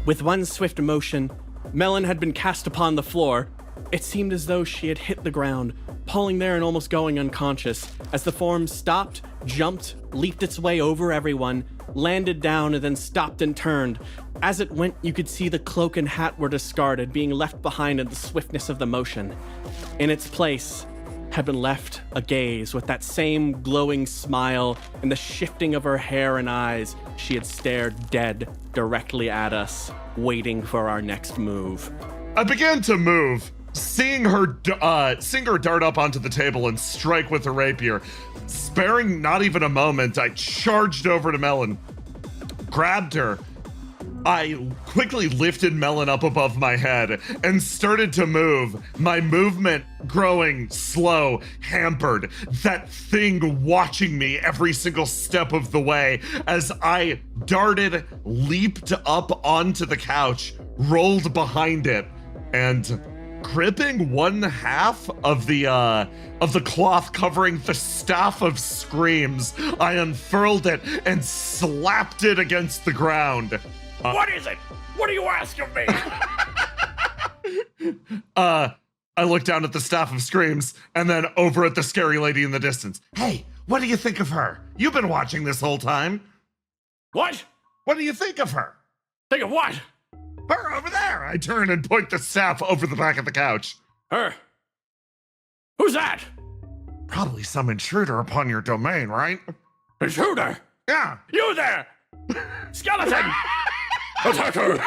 With one swift motion, Melon had been cast upon the floor. It seemed as though she had hit the ground, falling there and almost going unconscious, as the form stopped, jumped, leaped its way over everyone, landed down, and then stopped and turned. As it went, you could see the cloak and hat were discarded, being left behind in the swiftness of the motion. In its place had been left a gaze with that same glowing smile and the shifting of her hair and eyes. She had stared dead directly at us, waiting for our next move. I began to move, seeing her dart up onto the table and strike with her rapier. Sparing not even a moment, I charged over to Melon, grabbed her. I quickly lifted Melon up above my head and started to move, my movement growing slow, hampered, that thing watching me every single step of the way as I darted, leaped up onto the couch, rolled behind it, and gripping one half of the cloth covering the Staff of Screams, I unfurled it and slapped it against the ground. What is it? What do you ask of me? I looked down at the Staff of Screams and then over at the scary lady in the distance. Hey, what do you think of her? You've been watching this whole time. What? What do you think of her? Think of what? Her over there. I turn and point the staff over the back of the couch. Her? Who's that? Probably some intruder upon your domain, right? Intruder? Yeah. You there! Skeleton! Attack her!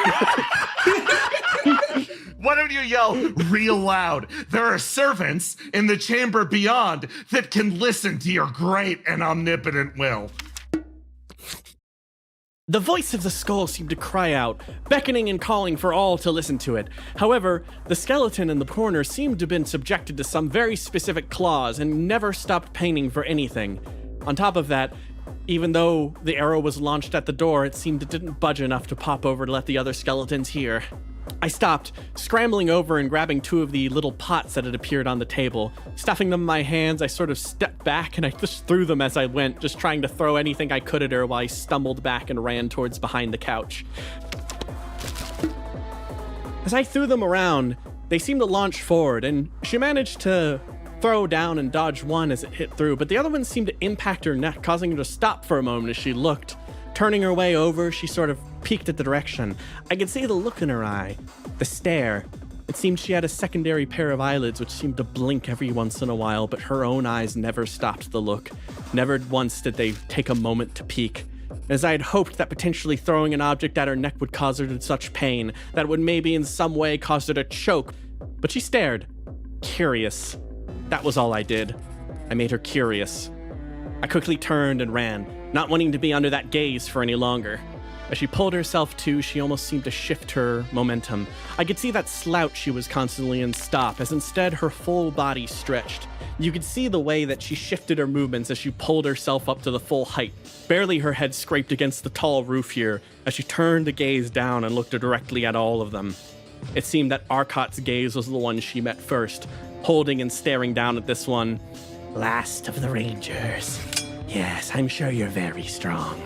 Why don't you yell real loud? There are servants in the chamber beyond that can listen to your great and omnipotent will. The voice of the skull seemed to cry out, beckoning and calling for all to listen to it. However, the skeleton in the corner seemed to have been subjected to some very specific claws and never stopped paining for anything. On top of that, even though the arrow was launched at the door, it seemed it didn't budge enough to pop over to let the other skeletons hear. I stopped, scrambling over and grabbing two of the little pots that had appeared on the table. Stuffing them in my hands, I sort of stepped back and I just threw them as I went, just trying to throw anything I could at her while I stumbled back and ran towards behind the couch. As I threw them around, they seemed to launch forward, and she managed to throw down and dodge one as it hit through, but the other one seemed to impact her neck, causing her to stop for a moment as she looked. Turning her way over, she sort of peeked at the direction. I could see the look in her eye, the stare. It seemed she had a secondary pair of eyelids which seemed to blink every once in a while, but her own eyes never stopped the look. Never once did they take a moment to peek. As I had hoped that potentially throwing an object at her neck would cause her to such pain, that it would maybe in some way cause her to choke. But she stared. Curious. That was all I did. I made her curious. I quickly turned and ran, not wanting to be under that gaze for any longer. As she pulled herself to, she almost seemed to shift her momentum. I could see that slouch she was constantly in stop, as instead her full body stretched. You could see the way that she shifted her movements as she pulled herself up to the full height. Barely her head scraped against the tall roof here, as she turned to gaze down and looked directly at all of them. It seemed that Arcot's gaze was the one she met first, holding and staring down at this one. Last of the Rangers. Yes, I'm sure you're very strong.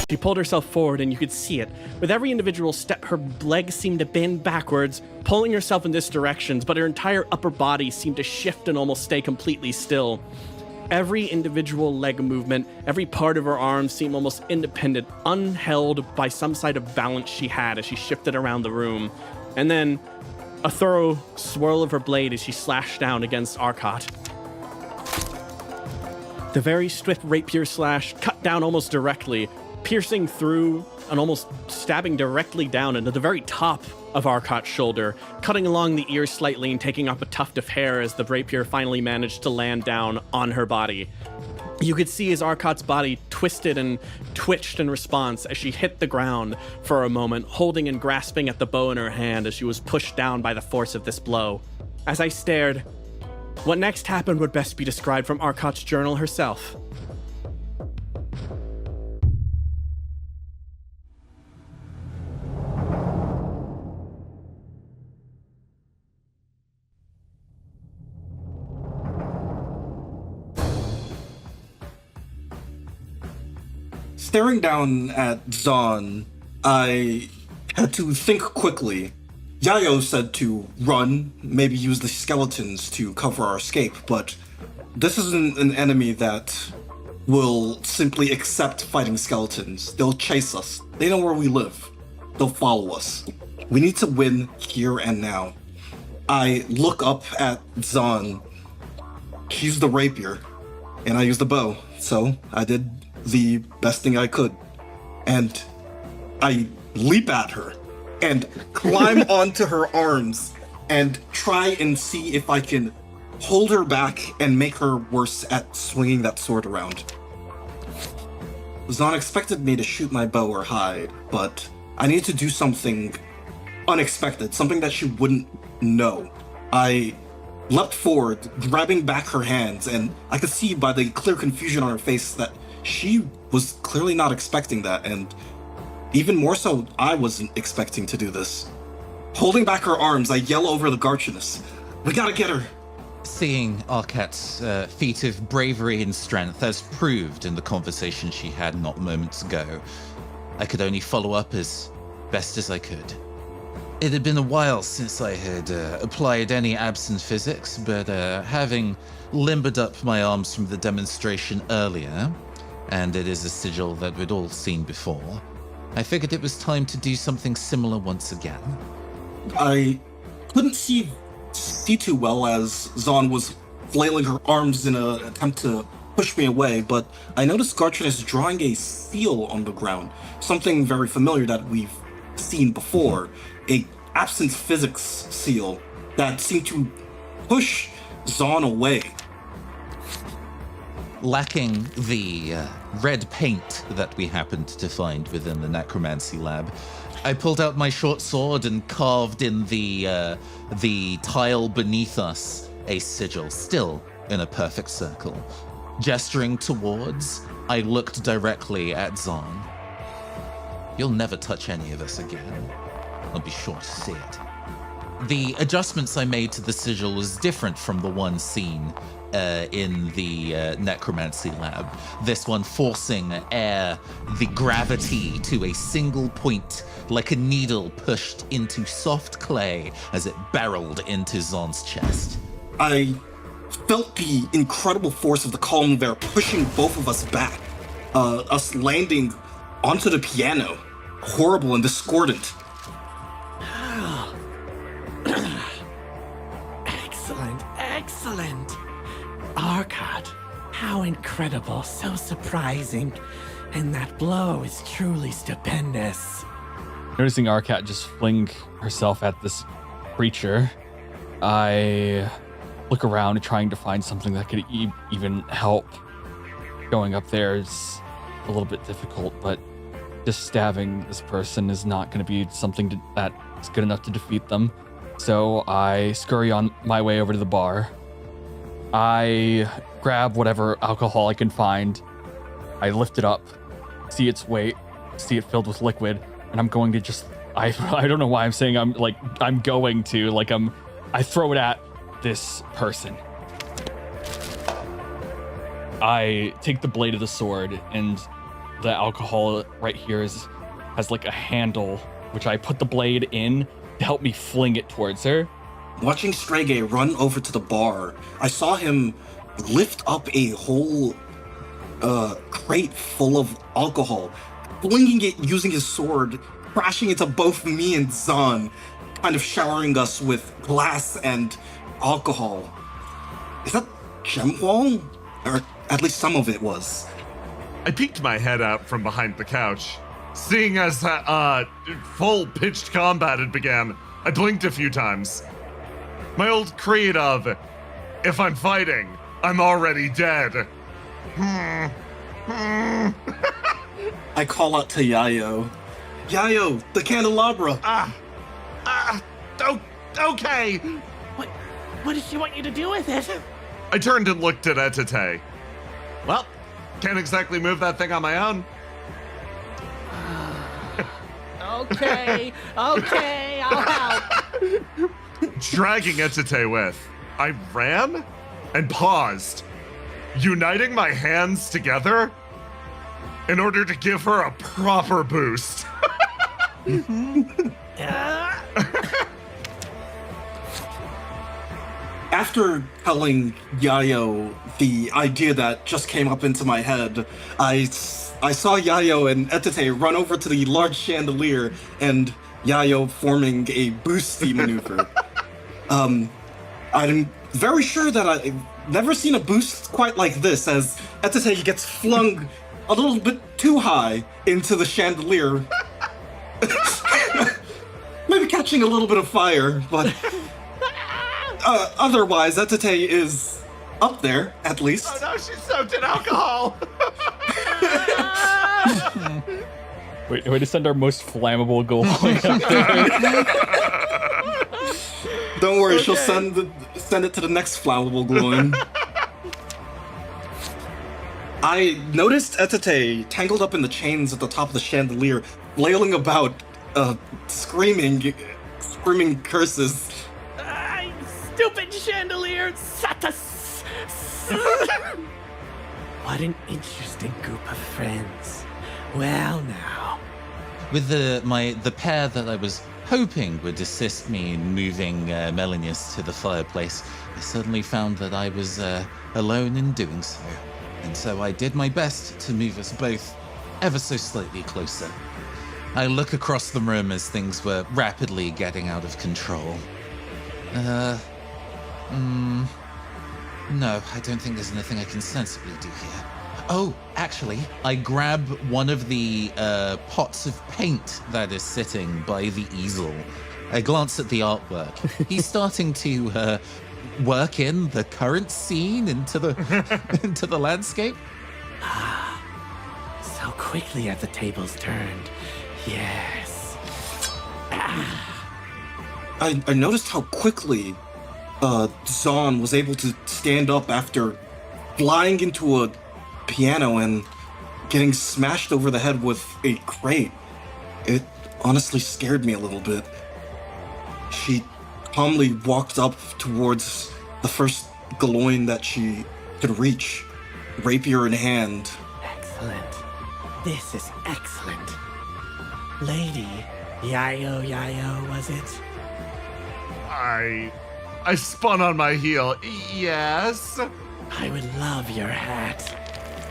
She pulled herself forward and you could see it. With every individual step, her legs seemed to bend backwards, pulling herself in this direction, but her entire upper body seemed to shift and almost stay completely still. Every individual leg movement, every part of her arm seemed almost independent, unheld by some side of balance she had as she shifted around the room. And then a thorough swirl of her blade as she slashed down against Arcot. The very swift rapier slash cut down almost directly, piercing through and almost stabbing directly down into the very top of Arcot's shoulder, cutting along the ear slightly and taking up a tuft of hair as the rapier finally managed to land down on her body. You could see as Arcot's body twisted and twitched in response as she hit the ground for a moment, holding and grasping at the bow in her hand as she was pushed down by the force of this blow. As I stared, what next happened would best be described from Arcot's journal herself. Staring down at Zahn, I had to think quickly. Yaiyo said to run, maybe use the skeletons to cover our escape, but this isn't an enemy that will simply accept fighting skeletons. They'll chase us. They know where we live. They'll follow us. We need to win here and now. I look up at Zahn. She used the rapier, and I used the bow, so I did the best thing I could. And I leap at her and climb onto her arms and try and see if I can hold her back and make her worse at swinging that sword around. Zahn expected me to shoot my bow or hide, but I needed to do something unexpected, something that she wouldn't know. I leapt forward, grabbing back her hands, and I could see by the clear confusion on her face that she was clearly not expecting that, and even more so, I wasn't expecting to do this. Holding back her arms, I yell over the Garchioness, "We gotta get her!" Seeing Arkat's feat of bravery and strength as proved in the conversation she had not moments ago, I could only follow up as best as I could. It had been a while since I had applied any absent physics, but having limbered up my arms from the demonstration earlier, and it is a sigil that we'd all seen before, I figured it was time to do something similar once again. I couldn't see too well as Zahn was flailing her arms in an attempt to push me away, but I noticed Garchioness drawing a seal on the ground, something very familiar that we've seen before, a absence physics seal that seemed to push Zahn away. Lacking the red paint that we happened to find within the necromancy lab, I pulled out my short sword and carved in the tile beneath us a sigil, still in a perfect circle. Gesturing towards, I looked directly at Zahn. You'll never touch any of us again. I'll be sure to see it. The adjustments I made to the sigil was different from the one seen in the necromancy lab. This one forcing the gravity to a single point, like a needle pushed into soft clay as it barreled into Zahn's chest. I felt the incredible force of the column there pushing both of us back, us landing onto the piano, horrible and discordant. Excellent. Arcot, how incredible, so surprising. And that blow is truly stupendous. Noticing Arcat just fling herself at this creature, I look around trying to find something that could even help. Going up there is a little bit difficult, but just stabbing this person is not going to be something that's good enough to defeat them. So I scurry on my way over to the bar. I grab whatever alcohol I can find. I lift it up, see its weight, see it filled with liquid, and I'm going to just, I don't know why I'm saying I throw it at this person. I take the blade of the sword, and the alcohol right here has like a handle, which I put the blade in to help me fling it towards her. Watching Strege run over to the bar, I saw him lift up a whole crate full of alcohol, flinging it using his sword, crashing into both me and Zahn, kind of showering us with glass and alcohol. Is that Gemhuang? Or at least some of it was. I peeked my head out from behind the couch. Seeing as full pitched combat had began, I blinked a few times. My old creed of, if I'm fighting, I'm already dead. I call out to Yaiyo. Yaiyo, the candelabra! Okay! What does she want you to do with it? I turned and looked at Etete. Well, can't exactly move that thing on my own. Okay, I'll help. Dragging Etete with, I ran and paused, uniting my hands together in order to give her a proper boost. After telling Yaiyo the idea that just came up into my head, I saw Yaiyo and Etete run over to the large chandelier and Yaiyo forming a boosty maneuver. I'm very sure that I've never seen a boost quite like this, as Etete gets flung a little bit too high into the chandelier. Maybe catching a little bit of fire, but otherwise, Etete is up there, at least. Oh no, she's soaked in alcohol. Wait, way to send our most flammable Goloin up there. Don't worry, she'll send it to the next flammable Goloin. I noticed Etete tangled up in the chains at the top of the chandelier, flailing about, screaming curses. Stupid chandelier! Satas! What an interesting group of friends. Well now. With the pair that I was hoping would assist me in moving Melinnyas to the fireplace, I suddenly found that I was alone in doing so. And so I did my best to move us both ever so slightly closer. I look across the room as things were rapidly getting out of control. No, I don't think there's anything I can sensibly do here. Oh, actually, I grab one of the pots of paint that is sitting by the easel. I glance at the artwork. He's starting to work in the current scene into the landscape. So quickly have the tables turned. Yes. I noticed how quickly Zahn was able to stand up after flying into a piano and getting smashed over the head with a crate. It honestly scared me a little bit. She calmly walked up towards the first Goloin that she could reach, rapier in hand. Excellent. This is excellent. Lady, Yaiyo, was it? I spun on my heel. Yes? I would love your hat.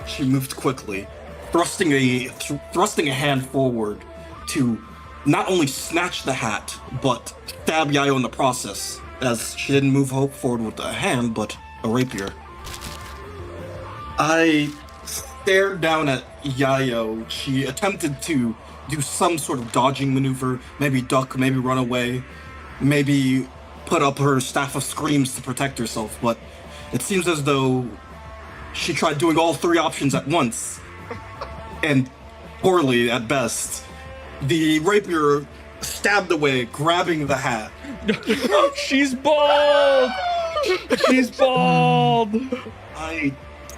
She moved quickly, thrusting a hand forward to not only snatch the hat, but stab Yaiyo in the process, as she didn't move forward with a hand, but a rapier. I stared down at Yaiyo. She attempted to do some sort of dodging maneuver, maybe duck, maybe run away, maybe put up her staff of screams to protect herself, but it seems as though she tried doing all three options at once, and poorly at best. The rapier stabbed away, grabbing the hat. She's bald! She's bald! I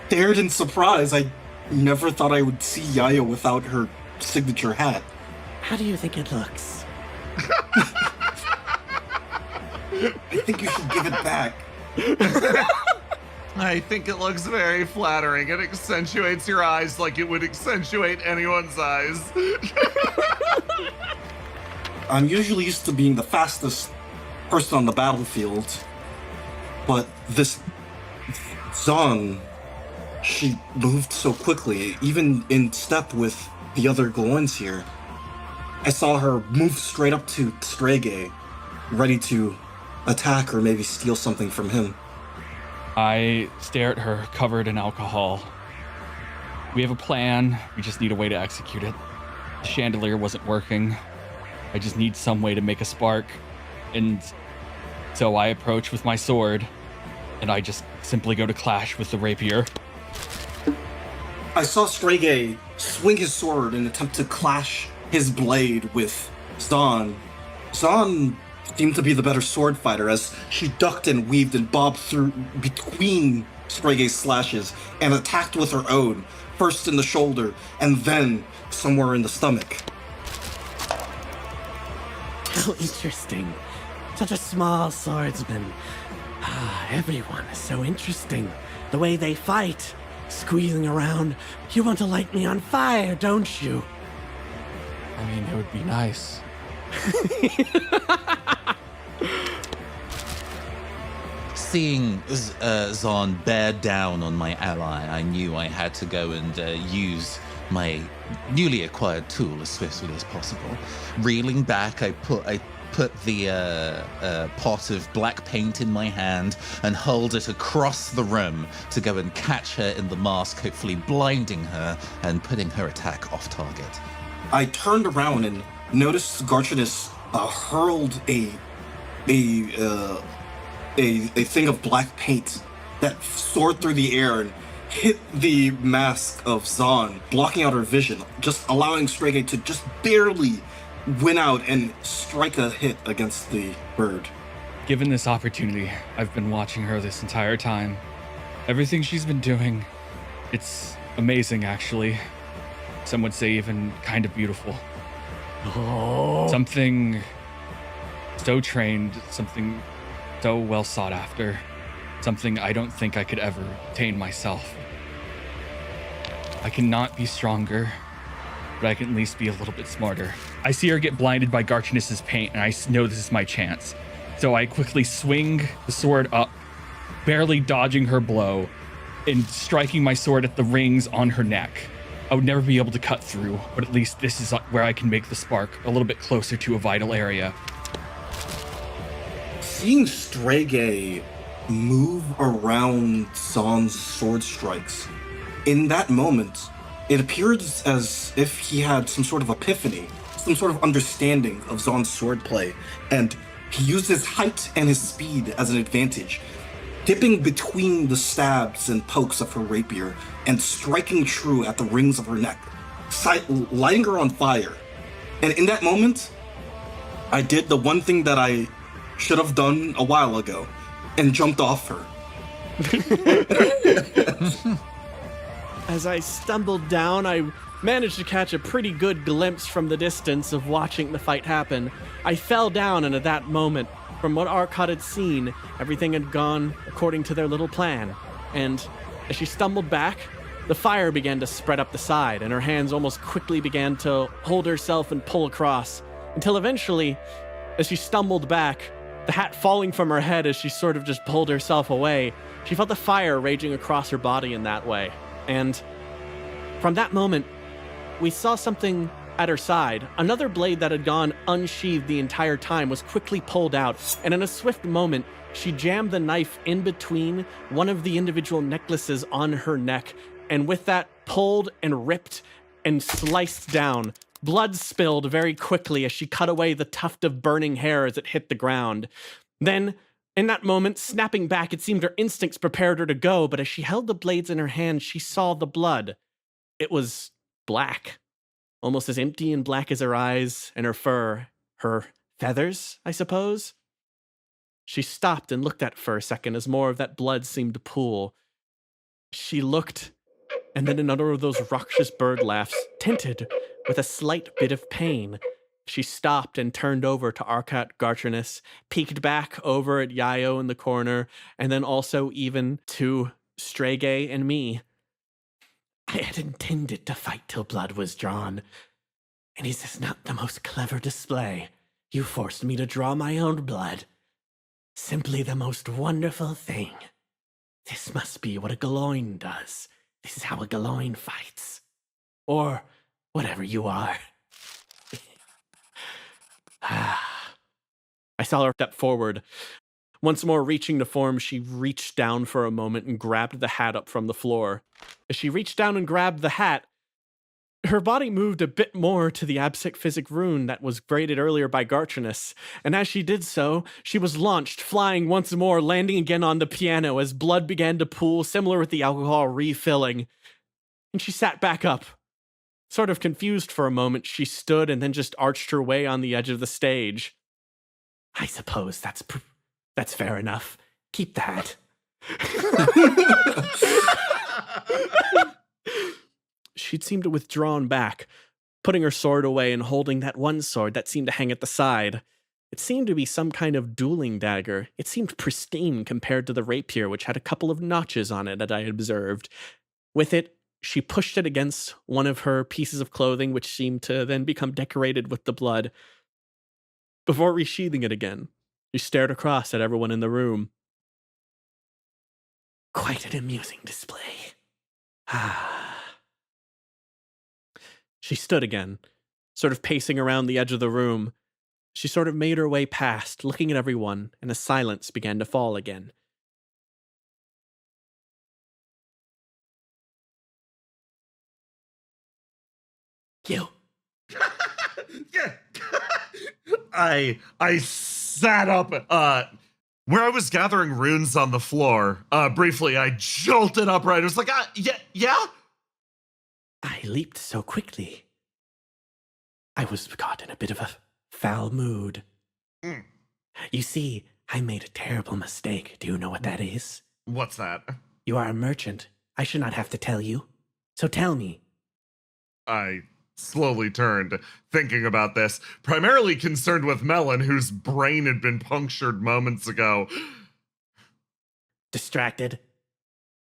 stared in surprise. I never thought I would see Yaiyo without her signature hat. How do you think it looks? I think you should give it back. I think it looks very flattering. It accentuates your eyes like it would accentuate anyone's eyes. I'm usually used to being the fastest person on the battlefield, but this Zahn, she moved so quickly, even in step with the other Goloins here. I saw her move straight up to Strege, ready to attack or maybe steal something from him. I stare at her, covered in alcohol. We have a plan. We just need a way to execute it. The chandelier wasn't working. I just need some way to make a spark. And so I approach with my sword, and I just simply go to clash with the rapier. I saw Strege swing his sword and attempt to clash his blade with Zahn. Zahn seemed to be the better sword fighter, as she ducked and weaved and bobbed through between Strege's slashes and attacked with her own, first in the shoulder and then somewhere in the stomach. How interesting. Such a small swordsman. Everyone is so interesting. The way they fight, squeezing around. You want to light me on fire, don't you? I mean, it would be nice. Seeing Zahn bear down on my ally, I knew I had to go and use my newly acquired tool as swiftly as possible. Reeling back, I put the pot of black paint in my hand and hurled it across the room to go and catch her in the mask, hopefully blinding her and putting her attack off target. I turned around and noticed Garchinus hurled a thing of black paint that soared through the air and hit the mask of Zahn, blocking out her vision, just allowing Strege to just barely win out and strike a hit against the bird. Given this opportunity, I've been watching her this entire time. Everything she's been doing, it's amazing, actually. Some would say even kind of beautiful. Oh. Something so trained, something so well sought after, something I don't think I could ever attain myself. I cannot be stronger, but I can at least be a little bit smarter. I see her get blinded by Garchinus's paint, and I know this is my chance. So I quickly swing the sword up, barely dodging her blow, and striking my sword at the rings on her neck. I would never be able to cut through, but at least this is where I can make the spark a little bit closer to a vital area. Seeing Strege move around Zahn's sword strikes, in that moment, it appears as if he had some sort of epiphany, some sort of understanding of Zahn's swordplay, and he used his height and his speed as an advantage, dipping between the stabs and pokes of her rapier and striking true at the rings of her neck, lighting her on fire. And in that moment, I did the one thing that I should have done a while ago and jumped off her. As I stumbled down, I managed to catch a pretty good glimpse from the distance of watching the fight happen. I fell down, and at that moment, from what Arcot had seen, everything had gone according to their little plan. And as she stumbled back, the fire began to spread up the side, and her hands almost quickly began to hold herself and pull across, until eventually, as she stumbled back, the hat falling from her head as she sort of just pulled herself away, she felt the fire raging across her body in that way. And from that moment, we saw something at her side. Another blade that had gone unsheathed the entire time was quickly pulled out, and in a swift moment, she jammed the knife in between one of the individual necklaces on her neck, and with that, pulled and ripped and sliced down. Blood spilled very quickly as she cut away the tuft of burning hair as it hit the ground. Then, in that moment, snapping back, it seemed her instincts prepared her to go, but as she held the blades in her hand, she saw the blood. It was black, almost as empty and black as her eyes and her fur, her feathers, I suppose. She stopped and looked at it for a second as more of that blood seemed to pool. She looked, and then another of those raucous bird laughs, tinted with a slight bit of pain. She stopped and turned over to Arcot Garchinus, peeked back over at Yaiyo in the corner, and then also even to Strege and me. I had intended to fight till blood was drawn. And is this not the most clever display? You forced me to draw my own blood. Simply the most wonderful thing. This must be what a Goloin does. This is how a Goloin fights. Or whatever you are. I saw her step forward. Once more reaching to form, she reached down for a moment and grabbed the hat up from the floor. As she reached down and grabbed the hat, her body moved a bit more to the Absic Physic rune that was graded earlier by Garchinus, and as she did so, she was launched, flying once more, landing again on the piano as blood began to pool, similar with the alcohol refilling. And she sat back up. Sort of confused for a moment, she stood and then just arched her way on the edge of the stage. I suppose that's fair enough. Keep that. She'd seemed to withdrawn back, putting her sword away and holding that one sword that seemed to hang at the side. It seemed to be some kind of dueling dagger. It seemed pristine compared to the rapier, which had a couple of notches on it that I had observed. With it, she pushed it against one of her pieces of clothing, which seemed to then become decorated with the blood. Before resheathing it again, she stared across at everyone in the room. Quite an amusing display. She stood again, sort of pacing around the edge of the room. She sort of made her way past, looking at everyone, and a silence began to fall again. You. Yeah. I sat up where I was gathering runes on the floor. Briefly, I jolted upright. I was like, yeah. I leaped so quickly. I was caught in a bit of a foul mood. You see, I made a terrible mistake. Do you know what that is? What's that? You are a merchant. I should not have to tell you. So tell me. I slowly turned, thinking about this, primarily concerned with Melon, whose brain had been punctured moments ago. Distracted?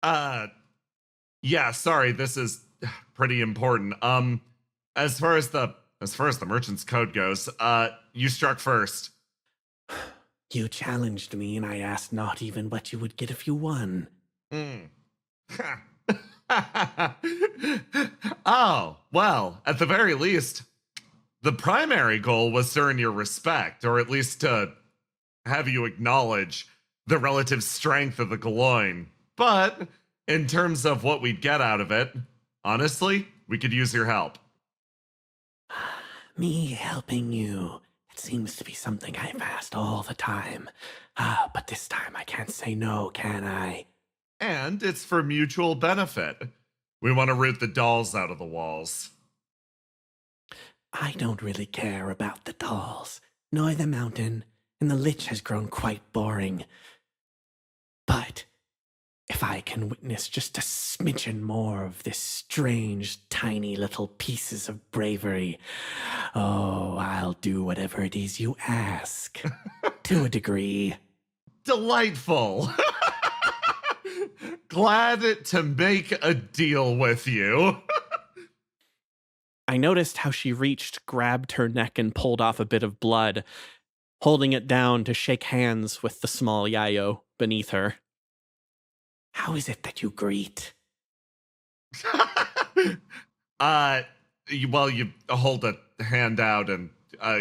Yeah, sorry, this is pretty important. As far as the merchant's code goes, you struck first. You challenged me, and I asked not even what you would get if you won. Oh, well, at the very least, the primary goal was to earn your respect, or at least to have you acknowledge the relative strength of the Goloin. But in terms of what we'd get out of it, honestly, we could use your help. Me helping you. It seems to be something I've asked all the time. But this time I can't say no, can I? And it's for mutual benefit. We want to root the dolls out of the walls. I don't really care about the dolls, nor the mountain, and the lich has grown quite boring. But if I can witness just a smidgen more of this strange, tiny little pieces of bravery, oh, I'll do whatever it is you ask. To a degree. Delightful. Glad to make a deal with you. I noticed how she reached, grabbed her neck, and pulled off a bit of blood, holding it down to shake hands with the small Yaiyo beneath her. How is it that you greet? Well, you hold a hand out and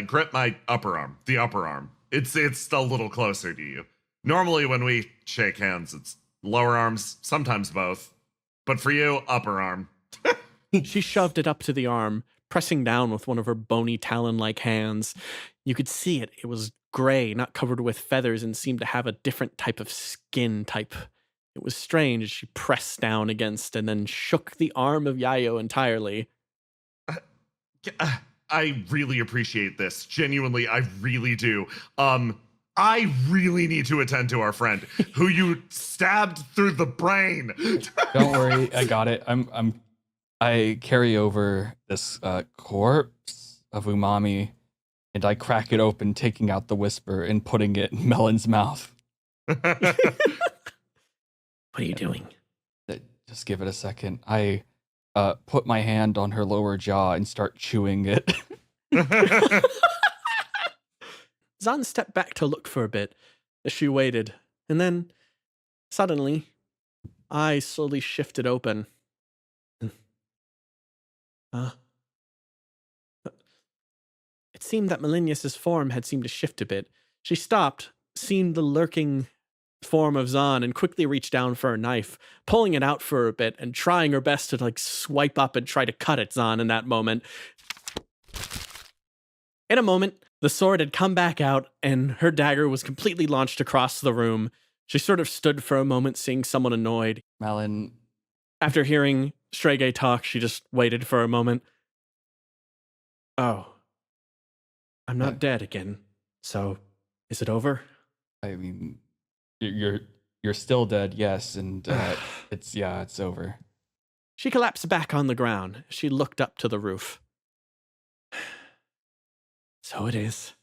grip my upper arm, the upper arm. It's a little closer to you. Normally when we shake hands, it's lower arms, sometimes both. But for you, upper arm. She shoved it up to the arm, pressing down with one of her bony talon-like hands. You could see it. It was gray, not covered with feathers, and seemed to have a different type of skin type. It was strange as she pressed down against and then shook the arm of Yaiyo entirely. I really appreciate this. Genuinely, I really do. I really need to attend to our friend who you stabbed through the brain. Don't worry, I got it. I carry over this corpse of Umami, and I crack it open, taking out the whisper and putting it in Melon's mouth. What are you doing? Just give it a second. I put my hand on her lower jaw and start chewing it. Zahn stepped back to look for a bit as she waited, and then, suddenly, eyes slowly shifted open. It seemed that Melinnyas' form had seemed to shift a bit. She stopped, seen the lurking form of Zahn, and quickly reached down for a knife, pulling it out for a bit and trying her best to swipe up and try to cut at Zahn in that moment. In a moment, the sword had come back out and her dagger was completely launched across the room. She sort of stood for a moment, seeing someone annoyed. Melon. After hearing Strege talk, she just waited for a moment. Oh. I'm not dead again. So, is it over? I mean, you're still dead, yes, and it's over. She collapsed back on the ground. She looked up to the roof. So it is.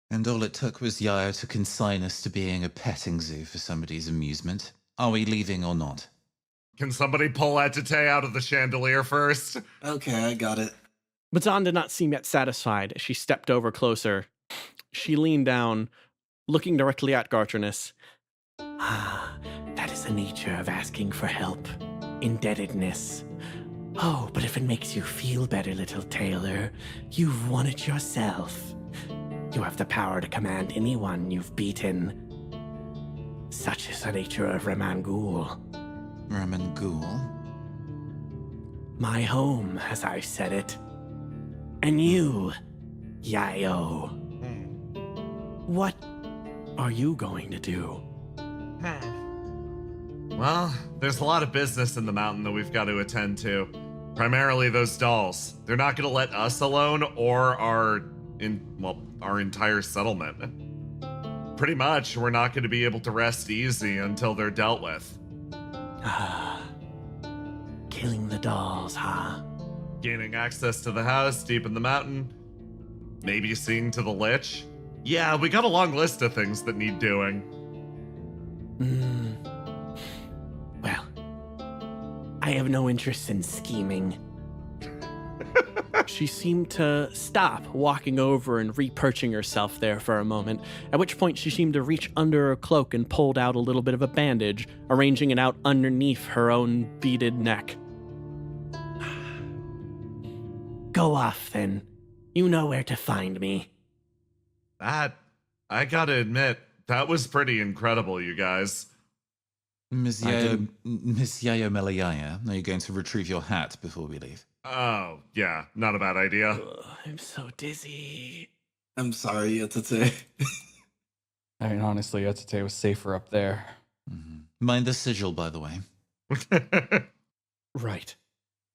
And all it took was Yaiyo to consign us to being a petting zoo for somebody's amusement. Are we leaving or not? Can somebody pull Etete out of the chandelier first? Okay, I got it. But Zahn did not seem yet satisfied as she stepped over closer. She leaned down, looking directly at Garternus. Ah, that is the nature of asking for help. Indebtedness. Oh, but if it makes you feel better, little tailor, you've won it yourself. You have the power to command anyone you've beaten. Such is the nature of Ramangul. Ramangul? My home, as I said it. And you, Yaiyo. What are you going to do? Well, there's a lot of business in the mountain that we've got to attend to. Primarily those dolls. They're not going to let us alone or our entire settlement. Pretty much, we're not going to be able to rest easy until they're dealt with. Ah, killing the dolls, huh? Gaining access to the house deep in the mountain. Maybe seeing to the Lich. Yeah, we got a long list of things that need doing. Well, I have no interest in scheming. She seemed to stop walking over and re-perching herself there for a moment, at which point she seemed to reach under her cloak and pulled out a little bit of a bandage, arranging it out underneath her own beaded neck. Go off, then. You know where to find me. That, I gotta admit, that was pretty incredible, you guys. Miss Yaiyo Melayaya, are you going to retrieve your hat before we leave? Oh, yeah, not a bad idea. Ugh, I'm so dizzy. I'm sorry, Etete. I mean, honestly, Etete was safer up there. Mm-hmm. Mind the sigil, by the way. Right.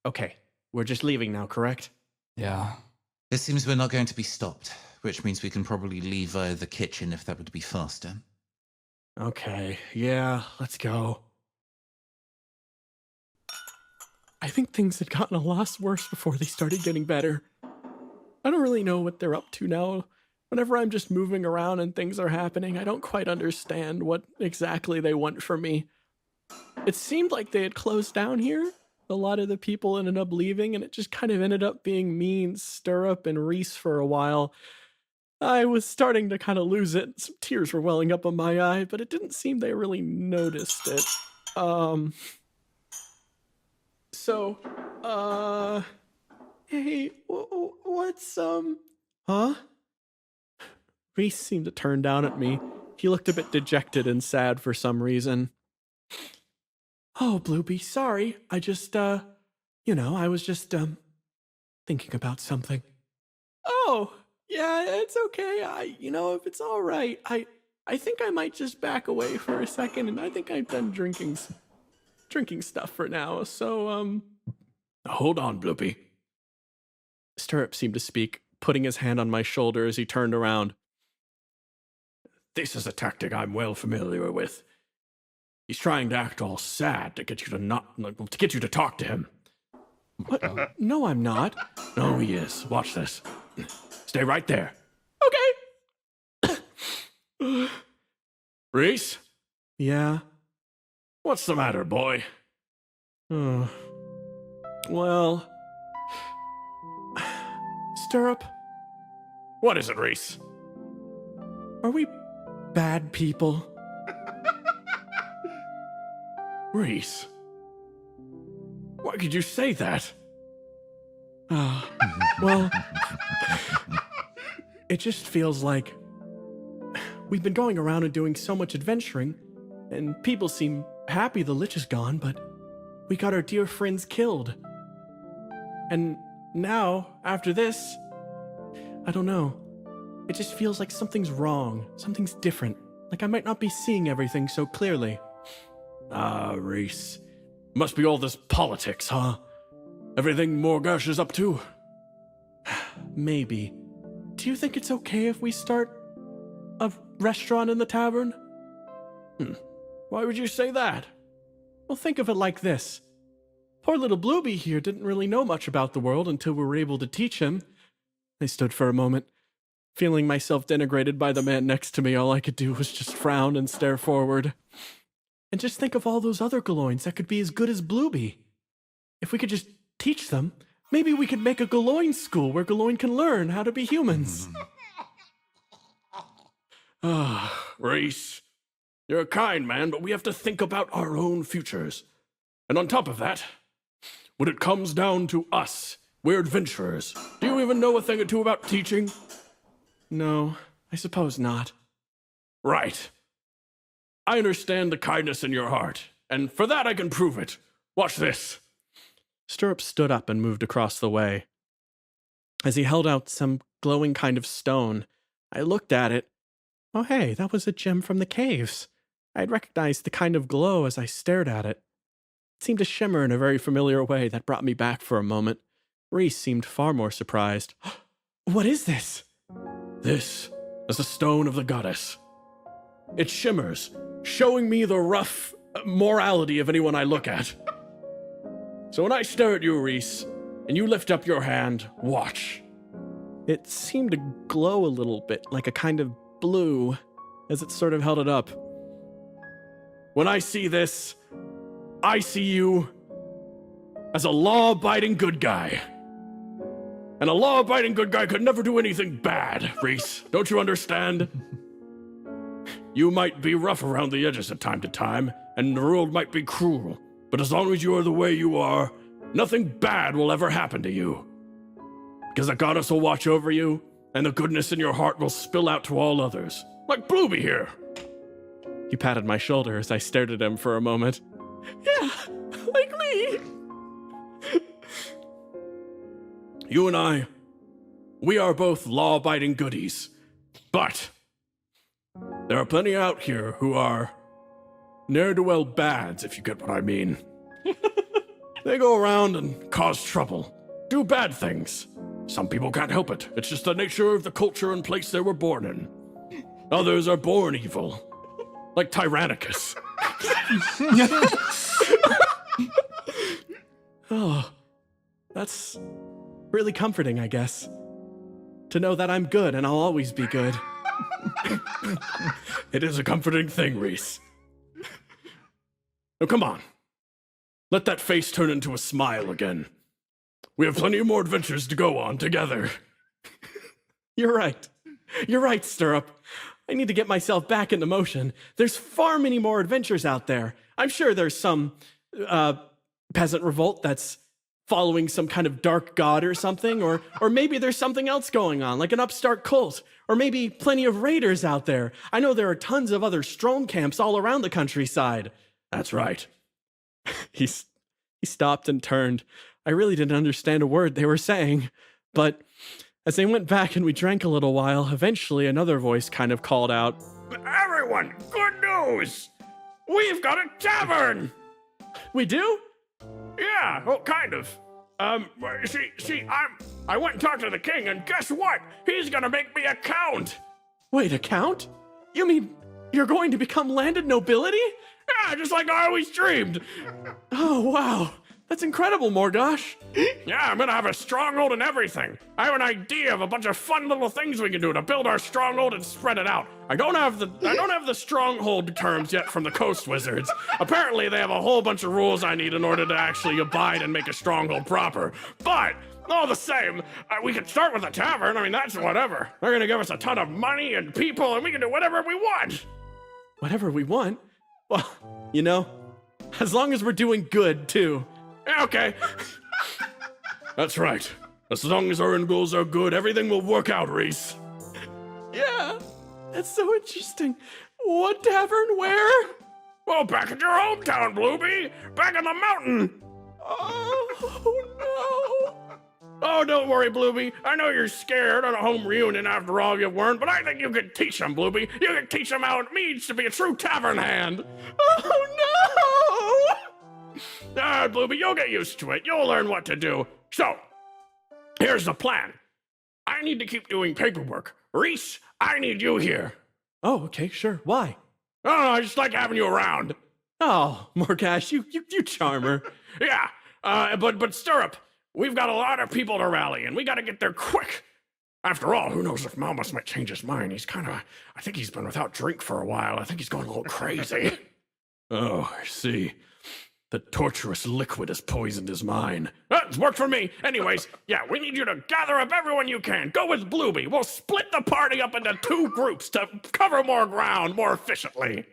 Okay, we're just leaving now, correct? Yeah. It seems we're not going to be stopped, which means we can probably leave via the kitchen if that would be faster. Okay, yeah, let's go. I think things had gotten a lot worse before they started getting better. I don't really know what they're up to now. Whenever I'm just moving around and things are happening, I don't quite understand what exactly they want from me. It seemed like they had closed down here. A lot of the people ended up leaving, and it just kind of ended up being me and Stirrup and Reese for a while. I was starting to kind of lose it. Some tears were welling up on my eye, but it didn't seem they really noticed it. Hey, what's, huh? Reese seemed to turn down at me. He looked a bit dejected and sad for some reason. Oh, Bluebee, sorry. I just, I was just, thinking about something. Oh, yeah, it's okay. If it's all right, I think I might just back away for a second, and I think I'm done drinking stuff for now, so, Hold on, Bloopy. Stirrup seemed to speak, putting his hand on my shoulder as he turned around. This is a tactic I'm well familiar with. He's trying to act all sad to get you to talk to him. What? No, I'm not. Oh, he is. Watch this. Stay right there. Okay. Reese, Yeah. what's the matter, boy? Well, Stirrup, What is it, Reese? are we bad people? Reese, why could you say that? Well, it just feels like we've been going around and doing so much adventuring, and people seem happy the Lich is gone, but we got our dear friends killed. And now, after this, I don't know. It just feels like something's wrong, something's different, like I might not be seeing everything so clearly. Ah, Reese. Must be all this politics, huh? Everything Morgosh is up to? Maybe. Do you think it's okay if we start a restaurant in the tavern? Why would you say that? Well, think of it like this. Poor little Bluebee here didn't really know much about the world until we were able to teach him. I stood for a moment, feeling myself denigrated by the man next to me. All I could do was just frown and stare forward. And just think of all those other Goloins that could be as good as Blueby. If we could just teach them, maybe we could make a Goloin school where Goloin can learn how to be humans. Reese, you're a kind man, but we have to think about our own futures. And on top of that, when it comes down to us, we're adventurers. Do you even know a thing or two about teaching? No, I suppose not. Right. I understand the kindness in your heart, and for that I can prove it. Watch this. Stirrup stood up and moved across the way. As he held out some glowing kind of stone, I looked at it. Oh hey, that was a gem from the caves. I had recognized the kind of glow as I stared at it. It seemed to shimmer in a very familiar way that brought me back for a moment. Reese seemed far more surprised. What is this? This is the stone of the goddess. It shimmers, showing me the rough morality of anyone I look at. So when I stare at you, Reese, and you lift up your hand, watch. It seemed to glow a little bit, like a kind of blue, as it sort of held it up. When I see this, I see you as a law-abiding good guy. And a law-abiding good guy could never do anything bad, Reese. Don't you understand? You might be rough around the edges at time to time, and the world might be cruel, but as long as you are the way you are, nothing bad will ever happen to you. Because the goddess will watch over you, and the goodness in your heart will spill out to all others. Like Blueby here. He patted my shoulder as I stared at him for a moment. Yeah, like me. You and I, we are both law-abiding goodies, but there are plenty out here who are ne'er-do-well bads, if you get what I mean. They go around and cause trouble, do bad things. Some people can't help it. It's just the nature of the culture and place they were born in. Others are born evil, like Tyrannicus. Oh, that's really comforting, I guess. To know that I'm good and I'll always be good. It is a comforting thing, Reese. Now come on. Let that face turn into a smile again. We have plenty more adventures to go on together. You're right. You're right, Stirrup. I need to get myself back into motion. There's far many more adventures out there. I'm sure there's some peasant revolt that's following some kind of dark god or something, or maybe there's something else going on, like an upstart cult, or maybe plenty of raiders out there. I know there are tons of other strong camps all around the countryside. That's right. He stopped and turned. I really didn't understand a word they were saying, but as they went back and we drank a little while, eventually another voice kind of called out, Everyone, good news! We've got a tavern! We do? Yeah, well, kind of. I went and talked to the king, and guess what? He's gonna make me a count! Wait, a count? You mean you're going to become landed nobility? Yeah, just like I always dreamed! Oh, wow. That's incredible, Morgosh. Yeah, I'm gonna have a stronghold and everything. I have an idea of a bunch of fun little things we can do to build our stronghold and spread it out. I don't have the stronghold terms yet from the Coast Wizards. Apparently, they have a whole bunch of rules I need in order to actually abide and make a stronghold proper. But all the same, we can start with a tavern. I mean, that's whatever. They're gonna give us a ton of money and people, and we can do whatever we want. Whatever we want? Well, you know, as long as we're doing good, too. Yeah, okay. That's right. As long as our end goals are good, everything will work out, Reese. Yeah, that's so interesting. What tavern? Where? Well, back at your hometown, Blueby. Back in the mountain. Oh, no. Oh, don't worry, Blueby. I know you're scared on a home reunion after all you weren't, but I think you could teach them, Blueby. You can teach them how it means to be a true tavern hand. Oh, no. Blueby, you'll get used to it. You'll learn what to do. So, here's the plan. I need to keep doing paperwork. Reese, I need you here. Oh, okay, sure. Why? Oh, I just like having you around. Oh, Morgosh, you charmer. Yeah, but Stirrup, we've got a lot of people to rally, and we gotta get there quick. After all, who knows if Malmus might change his mind. I think he's been without drink for a while. I think he's going a little crazy. Oh, I see. The torturous liquid has poisoned his mind. It's worked for me. Anyways, yeah, we need you to gather up everyone you can. Go with Blueby. We'll split the party up into 2 groups to cover more ground more efficiently.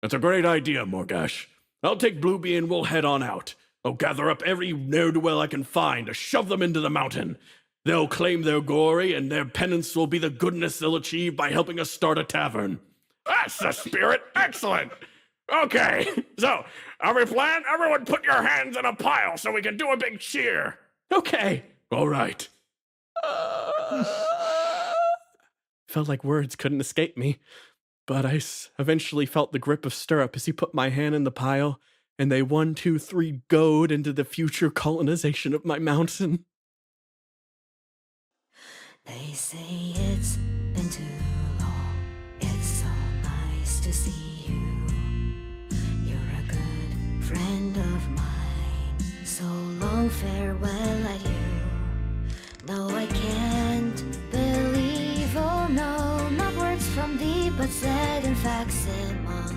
That's a great idea, Morgash. I'll take Blueby and we'll head on out. I'll gather up every ne'er-do-well I can find to shove them into the mountain. They'll claim their glory, and their penance will be the goodness they'll achieve by helping us start a tavern. That's the spirit. Excellent. Okay, so, every plan? Everyone put your hands in a pile so we can do a big cheer. Okay. All right. Felt like words couldn't escape me, but I eventually felt the grip of Stirrup as he put my hand in the pile, and they 1, 2, 3 goad into the future colonization of my mountain. They say it's been too long. It's so nice to see you. You're a good friend of mine. So long farewell at you. No, I can't believe, oh no, not words from thee, but said in facsimile,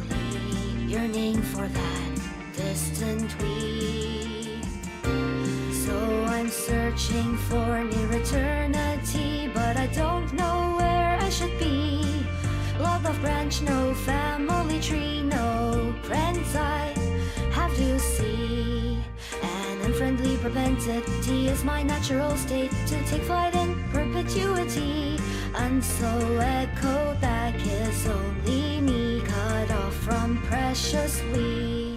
yearning for that distant we. So I'm searching for near eternity, but I don't know where I should be. Love of branch, no family tree, no friends I have to see. An unfriendly propensity is my natural state to take flight in perpetuity. And so echo back is only me, cut off from precious we.